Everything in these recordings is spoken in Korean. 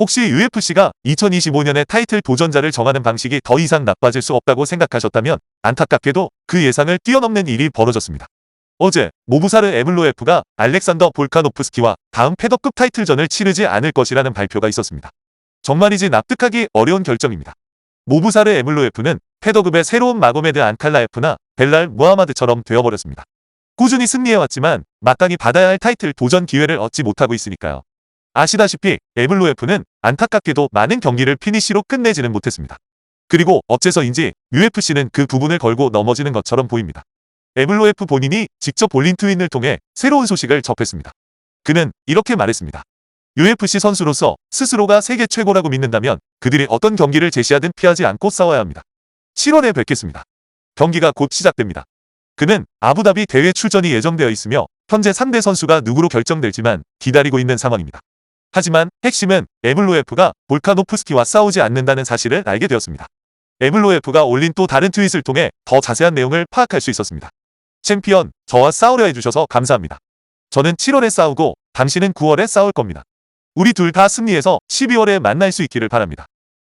혹시 UFC가 2025년에 타이틀 도전자를 정하는 방식이 더 이상 나빠질 수 없다고 생각하셨다면 안타깝게도 그 예상을 뛰어넘는 일이 벌어졌습니다. 어제 모부사르 에블로에프가 알렉산더 볼카노프스키와 다음 패더급 타이틀전을 치르지 않을 것이라는 발표가 있었습니다. 정말이지 납득하기 어려운 결정입니다. 모부사르 에블로에프는 패더급의 새로운 마고메드 안칼라에프나 벨랄 무하마드처럼 되어버렸습니다. 꾸준히 승리해왔지만 마땅히 받아야 할 타이틀 도전 기회를 얻지 못하고 있으니까요. 아시다시피 에블로에프는 안타깝게도 많은 경기를 피니시로 끝내지는 못했습니다. 그리고 어째서인지 UFC는 그 부분을 걸고 넘어지는 것처럼 보입니다. 에블로에프 본인이 직접 올린 트윈을 통해 새로운 소식을 접했습니다. 그는 이렇게 말했습니다. UFC 선수로서 스스로가 세계 최고라고 믿는다면 그들이 어떤 경기를 제시하든 피하지 않고 싸워야 합니다. 7월에 뵙겠습니다. 경기가 곧 시작됩니다. 그는 아부다비 대회 출전이 예정되어 있으며 현재 상대 선수가 누구로 결정될지만 기다리고 있는 상황입니다. 하지만 핵심은 에블로에프가 볼카노프스키와 싸우지 않는다는 사실을 알게 되었습니다. 에블로에프가 올린 또 다른 트윗을 통해 더 자세한 내용을 파악할 수 있었습니다. 챔피언, 저와 싸우려 해주셔서 감사합니다. 저는 7월에 싸우고 당신은 9월에 싸울 겁니다. 우리 둘 다 승리해서 12월에 만날 수 있기를 바랍니다.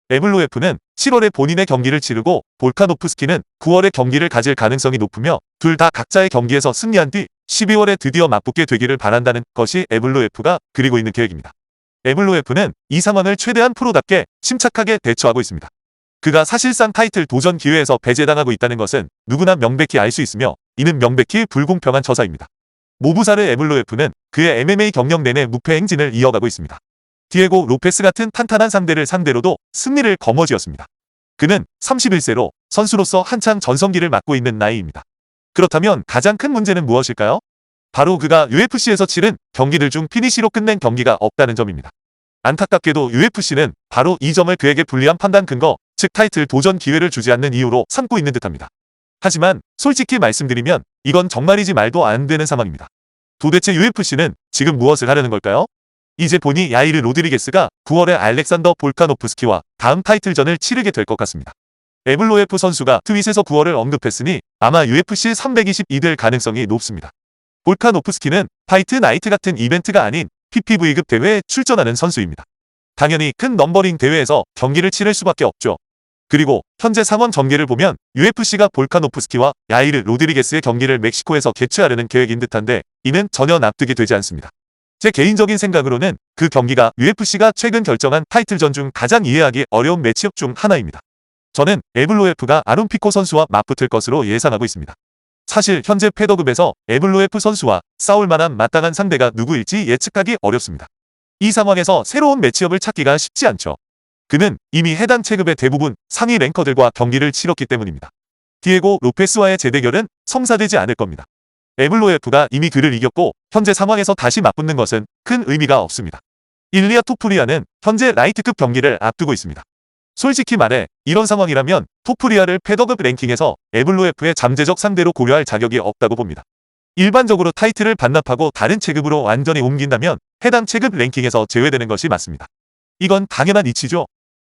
에블로에프는 7월에 본인의 경기를 치르고 볼카노프스키는 9월에 경기를 가질 가능성이 높으며 둘 다 각자의 경기에서 승리한 뒤 12월에 드디어 맞붙게 되기를 바란다는 것이 에블로에프가 그리고 있는 계획입니다. 에블로에프는 이 상황을 최대한 프로답게 침착하게 대처하고 있습니다. 그가 사실상 타이틀 도전 기회에서 배제당하고 있다는 것은 누구나 명백히 알 수 있으며 이는 명백히 불공평한 처사입니다. 모부사르 에블로에프는 그의 MMA 경력 내내 무패 행진을 이어가고 있습니다. 디에고 로페스 같은 탄탄한 상대를 상대로도 승리를 거머쥐었습니다. 그는 31세로 선수로서 한창 전성기를 맞고 있는 나이입니다. 그렇다면 가장 큰 문제는 무엇일까요? 바로 그가 UFC에서 치른 경기들 중 피니시로 끝낸 경기가 없다는 점입니다. 안타깝게도 UFC는 바로 이 점을 그에게 불리한 판단 근거, 즉 타이틀 도전 기회를 주지 않는 이유로 삼고 있는 듯합니다. 하지만 솔직히 말씀드리면 이건 정말이지 말도 안 되는 상황입니다. 도대체 UFC는 지금 무엇을 하려는 걸까요? 이제 보니 야이르 로드리게스가 9월에 알렉산더 볼카노프스키와 다음 타이틀전을 치르게 될 것 같습니다. 에블로에프 선수가 트윗에서 9월을 언급했으니 아마 UFC 322 될 가능성이 높습니다. 볼카노프스키는 파이트 나이트 같은 이벤트가 아닌 PPV급 대회에 출전하는 선수입니다. 당연히 큰 넘버링 대회에서 경기를 치를 수밖에 없죠. 그리고 현재 상황 전개를 보면 UFC가 볼카노프스키와 야이르 로드리게스의 경기를 멕시코에서 개최하려는 계획인 듯한데 이는 전혀 납득이 되지 않습니다. 제 개인적인 생각으로는 그 경기가 UFC가 최근 결정한 타이틀전 중 가장 이해하기 어려운 매치업 중 하나입니다. 저는 에블로에프가 아론 피코 선수와 맞붙을 것으로 예상하고 있습니다. 사실 현재 패더급에서 에블로에프 선수와 싸울 만한 마땅한 상대가 누구일지 예측하기 어렵습니다. 이 상황에서 새로운 매치업을 찾기가 쉽지 않죠. 그는 이미 해당 체급의 대부분 상위 랭커들과 경기를 치렀기 때문입니다. 디에고 로페스와의 재대결은 성사되지 않을 겁니다. 에블로에프가 이미 그를 이겼고 현재 상황에서 다시 맞붙는 것은 큰 의미가 없습니다. 일리아 토프리아는 현재 라이트급 경기를 앞두고 있습니다. 솔직히 말해 이런 상황이라면 토프리아를 패더급 랭킹에서 에블로에프의 잠재적 상대로 고려할 자격이 없다고 봅니다. 일반적으로 타이틀을 반납하고 다른 체급으로 완전히 옮긴다면 해당 체급 랭킹에서 제외되는 것이 맞습니다. 이건 당연한 이치죠.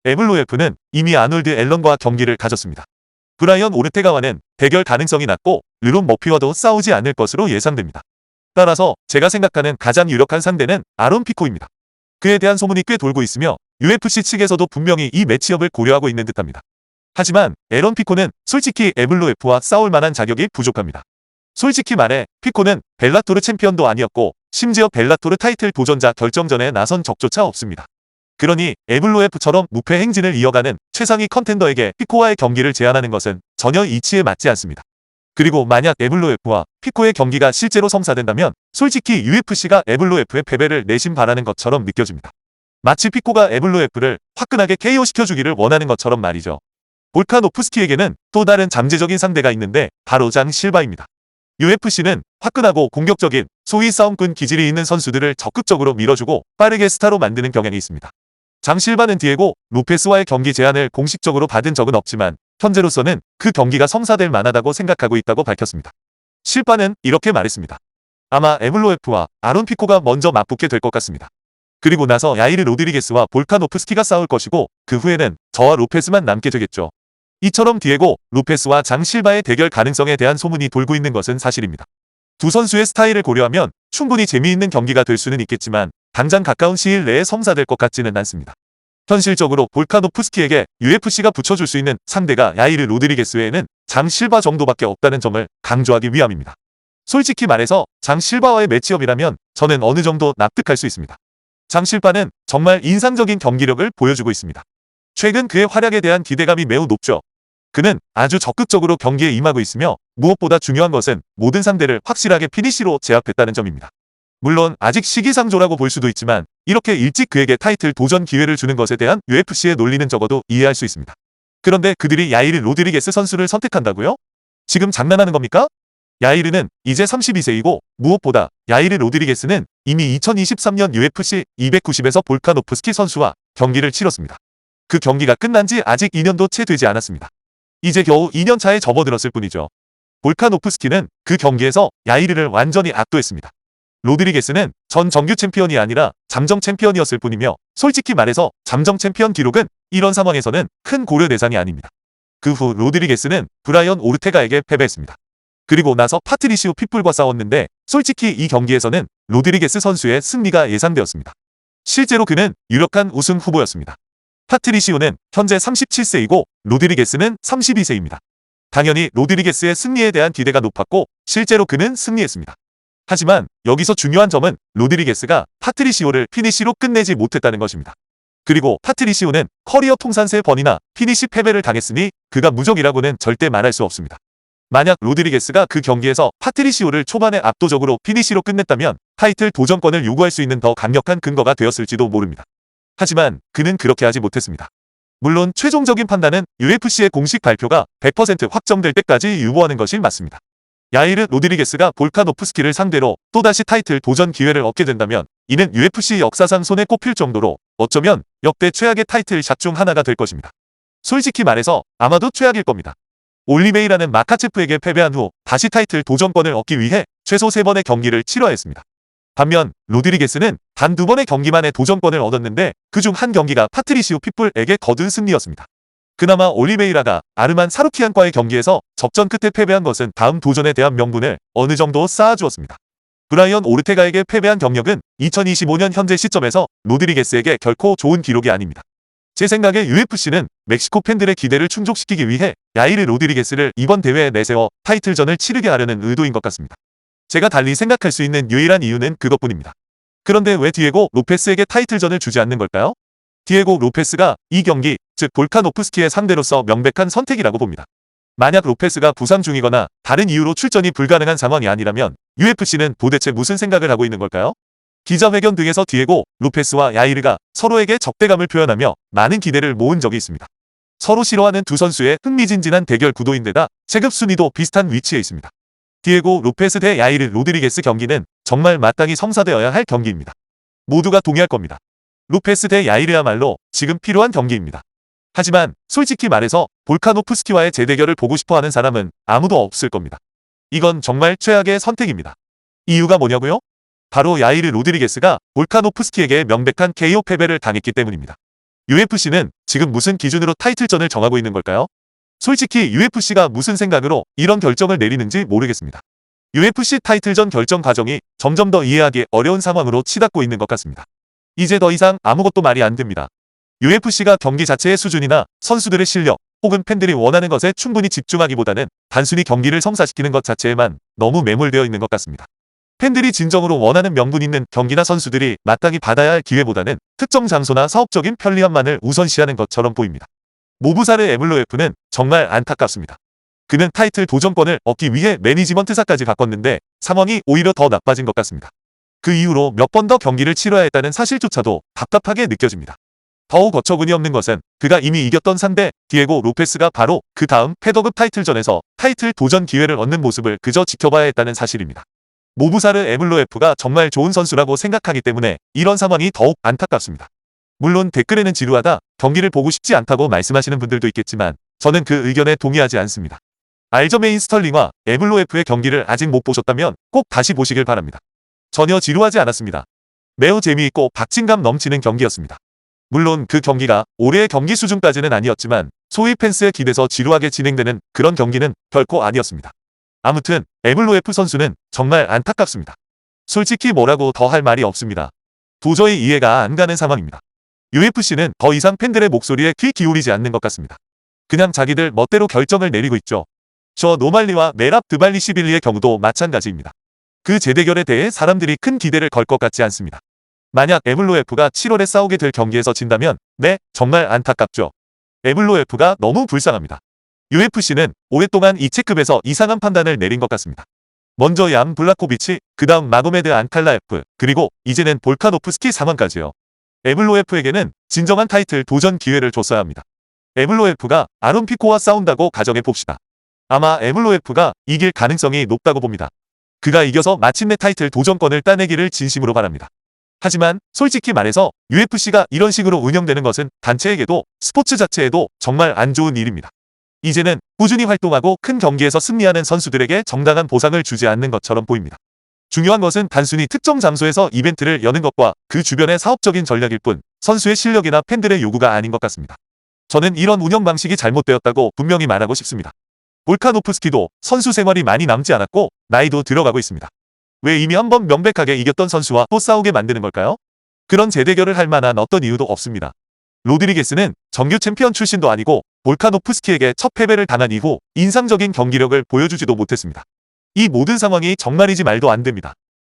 에블로에프는 이미 아놀드 앨런과 경기를 가졌습니다. 브라이언 오르테가와는 대결 가능성이 낮고 르론 머피와도 싸우지 않을 것으로 예상됩니다. 따라서 제가 생각하는 가장 유력한 상대는 아론 피코입니다. 그에 대한 소문이 꽤 돌고 있으며 UFC 측에서도 분명히 이 매치업을 고려하고 있는 듯합니다. 하지만 에런 피코는 솔직히 에블로에프와 싸울 만한 자격이 부족합니다. 솔직히 말해 피코는 벨라토르 챔피언도 아니었고 심지어 벨라토르 타이틀 도전자 결정전에 나선 적조차 없습니다. 그러니 에블로에프처럼 무패 행진을 이어가는 최상위 컨텐더에게 피코와의 경기를 제안하는 것은 전혀 이치에 맞지 않습니다. 그리고 만약 에블로에프와 피코의 경기가 실제로 성사된다면 솔직히 UFC가 에블로에프의 패배를 내심 바라는 것처럼 느껴집니다. 마치 피코가 에블로에프를 화끈하게 KO 시켜주기를 원하는 것처럼 말이죠. 볼카노프스키에게는 또 다른 잠재적인 상대가 있는데 바로 장 실바입니다. UFC는 화끈하고 공격적인 소위 싸움꾼 기질이 있는 선수들을 적극적으로 밀어주고 빠르게 스타로 만드는 경향이 있습니다. 장 실바는 디에고 로페스와의 경기 제안을 공식적으로 받은 적은 없지만 현재로서는 그 경기가 성사될 만하다고 생각하고 있다고 밝혔습니다. 실바는 이렇게 말했습니다. 아마 에블로에프와 아론 피코가 먼저 맞붙게 될 것 같습니다. 그리고 나서 야이르 로드리게스와 볼카노프스키가 싸울 것이고 그 후에는 저와 로페스만 남게 되겠죠. 이처럼 디에고 로페스와 장 실바의 대결 가능성에 대한 소문이 돌고 있는 것은 사실입니다. 두 선수의 스타일을 고려하면 충분히 재미있는 경기가 될 수는 있겠지만 당장 가까운 시일 내에 성사될 것 같지는 않습니다. 현실적으로 볼카노프스키에게 UFC가 붙여줄 수 있는 상대가 야이르 로드리게스 외에는 장 실바 정도밖에 없다는 점을 강조하기 위함입니다. 솔직히 말해서 장 실바와의 매치업이라면 저는 어느 정도 납득할 수 있습니다. 장 실바는 정말 인상적인 경기력을 보여주고 있습니다. 최근 그의 활약에 대한 기대감이 매우 높죠. 그는 아주 적극적으로 경기에 임하고 있으며 무엇보다 중요한 것은 모든 상대를 확실하게 피니시로 제압했다는 점입니다. 물론 아직 시기상조라고 볼 수도 있지만 이렇게 일찍 그에게 타이틀 도전 기회를 주는 것에 대한 UFC의 논리는 적어도 이해할 수 있습니다. 그런데 그들이 야이르 로드리게스 선수를 선택한다고요? 지금 장난하는 겁니까? 야이르는 이제 32세이고 무엇보다 야이르 로드리게스는 이미 2023년 UFC 290에서 볼카노프스키 선수와 경기를 치렀습니다. 그 경기가 끝난 지 아직 2년도 채 되지 않았습니다. 이제 겨우 2년 차에 접어들었을 뿐이죠. 볼카노프스키는 그 경기에서 야이르를 완전히 압도했습니다. 로드리게스는 전 정규 챔피언이 아니라 잠정 챔피언이었을 뿐이며 솔직히 말해서 잠정 챔피언 기록은 이런 상황에서는 큰 고려 대상이 아닙니다. 그 후 로드리게스는 브라이언 오르테가에게 패배했습니다. 그리고 나서 파트리시오 핏불과 싸웠는데 솔직히 이 경기에서는 로드리게스 선수의 승리가 예상되었습니다. 실제로 그는 유력한 우승 후보였습니다. 파트리시오는 현재 37세이고 로드리게스는 32세입니다. 당연히 로드리게스의 승리에 대한 기대가 높았고 실제로 그는 승리했습니다. 하지만 여기서 중요한 점은 로드리게스가 파트리시오를 피니시로 끝내지 못했다는 것입니다. 그리고 파트리시오는 커리어 통산 3번이나 피니시 패배를 당했으니 그가 무적이라고는 절대 말할 수 없습니다. 만약 로드리게스가 그 경기에서 파트리시오를 초반에 압도적으로 피니시로 끝냈다면 타이틀 도전권을 요구할 수 있는 더 강력한 근거가 되었을지도 모릅니다. 하지만 그는 그렇게 하지 못했습니다. 물론 최종적인 판단은 UFC의 공식 발표가 100% 확정될 때까지 유보하는 것이 맞습니다. 야이르 로드리게스가 볼카노프스키를 상대로 또다시 타이틀 도전 기회를 얻게 된다면 이는 UFC 역사상 손에 꼽힐 정도로 어쩌면 역대 최악의 타이틀 샷 중 하나가 될 것입니다. 솔직히 말해서 아마도 최악일 겁니다. 올리베이라는 마카체프에게 패배한 후 다시 타이틀 도전권을 얻기 위해 최소 3번의 경기를 치러야 했습니다. 반면 로드리게스는 단 2번의 경기만에 도전권을 얻었는데 그중 한 경기가 파트리시오 핏불에게 거둔 승리였습니다. 그나마 올리베이라가 아르만 사루키안과의 경기에서 접전 끝에 패배한 것은 다음 도전에 대한 명분을 어느 정도 쌓아주었습니다. 브라이언 오르테가에게 패배한 경력은 2025년 현재 시점에서 로드리게스에게 결코 좋은 기록이 아닙니다. 제 생각에 UFC는 멕시코 팬들의 기대를 충족시키기 위해 야이르 로드리게스를 이번 대회에 내세워 타이틀전을 치르게 하려는 의도인 것 같습니다. 제가 달리 생각할 수 있는 유일한 이유는 그것뿐입니다. 그런데 왜 디에고 로페스에게 타이틀전을 주지 않는 걸까요? 디에고 로페스가 이 경기, 즉 볼카노프스키의 상대로서 명백한 선택이라고 봅니다. 만약 로페스가 부상 중이거나 다른 이유로 출전이 불가능한 상황이 아니라면 UFC는 도대체 무슨 생각을 하고 있는 걸까요? 기자회견 등에서 디에고 로페스와 야이르가 서로에게 적대감을 표현하며 많은 기대를 모은 적이 있습니다. 서로 싫어하는 두 선수의 흥미진진한 대결 구도인데다 체급 순위도 비슷한 위치에 있습니다. 디에고 로페스 대 야이르 로드리게스 경기는 정말 마땅히 성사되어야 할 경기입니다. 모두가 동의할 겁니다. 로페스 대 야이르야말로 지금 필요한 경기입니다. 하지만 솔직히 말해서 볼카노프스키와의 재대결을 보고 싶어하는 사람은 아무도 없을 겁니다. 이건 정말 최악의 선택입니다. 이유가 뭐냐고요? 바로 야이르 로드리게스가 볼카노프스키에게 명백한 KO 패배를 당했기 때문입니다. UFC는 지금 무슨 기준으로 타이틀전을 정하고 있는 걸까요? 솔직히 UFC가 무슨 생각으로 이런 결정을 내리는지 모르겠습니다. UFC 타이틀전 결정 과정이 점점 더 이해하기 어려운 상황으로 치닫고 있는 것 같습니다. 이제 더 이상 아무것도 말이 안 됩니다. UFC가 경기 자체의 수준이나 선수들의 실력 혹은 팬들이 원하는 것에 충분히 집중하기보다는 단순히 경기를 성사시키는 것 자체에만 너무 매몰되어 있는 것 같습니다. 팬들이 진정으로 원하는 명분 있는 경기나 선수들이 마땅히 받아야 할 기회보다는 특정 장소나 사업적인 편리함만을 우선시하는 것처럼 보입니다. 모부사르 에물로에프는 정말 안타깝습니다. 그는 타이틀 도전권을 얻기 위해 매니지먼트사까지 바꿨는데 상황이 오히려 더 나빠진 것 같습니다. 그 이후로 몇 번 더 경기를 치러야 했다는 사실조차도 답답하게 느껴집니다. 더욱 어처구니 없는 것은 그가 이미 이겼던 상대 디에고 로페스가 바로 그 다음 패더급 타이틀전에서 타이틀 도전 기회를 얻는 모습을 그저 지켜봐야 했다는 사실입니다. 모부사르 에물로에프가 정말 좋은 선수라고 생각하기 때문에 이런 상황이 더욱 안타깝습니다. 물론 댓글에는 지루하다, 경기를 보고 싶지 않다고 말씀하시는 분들도 있겠지만 저는 그 의견에 동의하지 않습니다. 알저메인 스털링과 에물로에프의 경기를 아직 못 보셨다면 꼭 다시 보시길 바랍니다. 전혀 지루하지 않았습니다. 매우 재미있고 박진감 넘치는 경기였습니다. 물론 그 경기가 올해의 경기 수준까지는 아니었지만 소위 팬스에 기대서 지루하게 진행되는 그런 경기는 결코 아니었습니다. 아무튼 에물로에프 선수는 정말 안타깝습니다. 솔직히 뭐라고 더 할 말이 없습니다. 도저히 이해가 안 가는 상황입니다. UFC는 더 이상 팬들의 목소리에 귀 기울이지 않는 것 같습니다. 그냥 자기들 멋대로 결정을 내리고 있죠. 저 노말리와 메랍 드발리시빌리의 경우도 마찬가지입니다. 그 재대결에 대해 사람들이 큰 기대를 걸 것 같지 않습니다. 만약 에블로에프가 7월에 싸우게 될 경기에서 진다면 네, 정말 안타깝죠. 에블로에프가 너무 불쌍합니다. UFC는 오랫동안 이 체급에서 이상한 판단을 내린 것 같습니다. 먼저 얀 블라코비치, 그 다음 마고메드 안칼라에프, 그리고 이제는 볼카노프스키 상황까지요. 에블로에프에게는 진정한 타이틀 도전 기회를 줬어야 합니다. 에블로에프가 아론 피코와 싸운다고 가정해 봅시다. 아마 에블로에프가 이길 가능성이 높다고 봅니다. 그가 이겨서 마침내 타이틀 도전권을 따내기를 진심으로 바랍니다. 하지만 솔직히 말해서 UFC가 이런 식으로 운영되는 것은 단체에게도 스포츠 자체에도 정말 안 좋은 일입니다. 이제는 꾸준히 활동하고 큰 경기에서 승리하는 선수들에게 정당한 보상을 주지 않는 것처럼 보입니다. 중요한 것은 단순히 특정 장소에서 이벤트를 여는 것과 그 주변의 사업적인 전략일 뿐 선수의 실력이나 팬들의 요구가 아닌 것 같습니다. 저는 이런 운영 방식이 잘못되었다고 분명히 말하고 싶습니다. 볼카노프스키도 선수 생활이 많이 남지 않았고 나이도 들어가고 있습니다. 왜 이미 한번 명백하게 이겼던 선수와 또 싸우게 만드는 걸까요? 그런 재대결을 할 만한 어떤 이유도 없습니다. 로드리게스는 정규 챔피언 출신도 아니고 볼카노프스키에게 첫 패배를 당한 이후 인상적인 경기력을 보여주지도 못했습니다. 이 모든 상황이 정말이지 말도 안 됩니다.